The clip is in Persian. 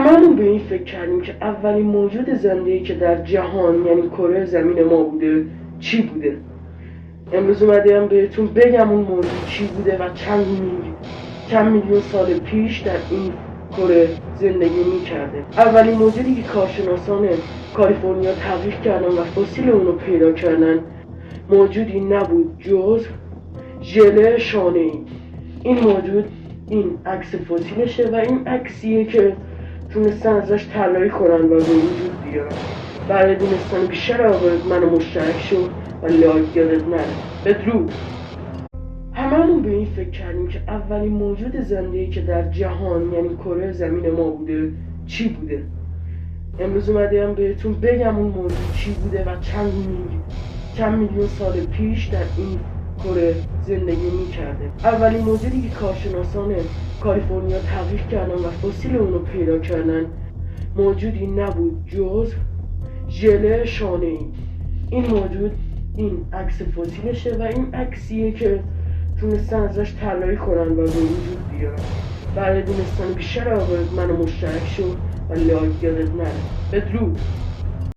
هممون به این فکر کردیم که اولین موجود زنده‌ای که در جهان یعنی کره زمین ما بوده چی بوده. امروز اومدم بهتون بگم اون موجود چی بوده و چند میلیون سال پیش در این کره زندگی میکرده. اولین موجودی که کارشناسان کالیفرنیا تحقیق کردن و فسیل اونو پیدا کردن موجودی نبود جز ژله شانه‌ای. این موجود این عکس فسیلشه و این عکسیه که تونستن ازش طراحی کنن و به وجود بیارن. برای دونستن بیشتر آقایت منو مشترک شو و لایک یادت نره. بدرود. هممون به این فکر کردیم که اولین موجود زنده‌ای که در جهان یعنی کره زمین ما بوده چی بوده. امروز اومدم بهتون بگم اون موجود چی بوده و چند میلیون سال پیش در این کره زندگی میکرده. اولین موجودی که کارشناسان کالیفرنیا تحقیق کردن و فسیل اونو پیدا کردن موجودی نبود جز ژله شانه‌ای. این موجود این عکس فسیلشه و این عکسیه که تونستن ازش طراحی کنن و به وجود بیارن. برای دونستن بیشتر آقایت منو مشترک شو و لایک یادت نره. بدرود.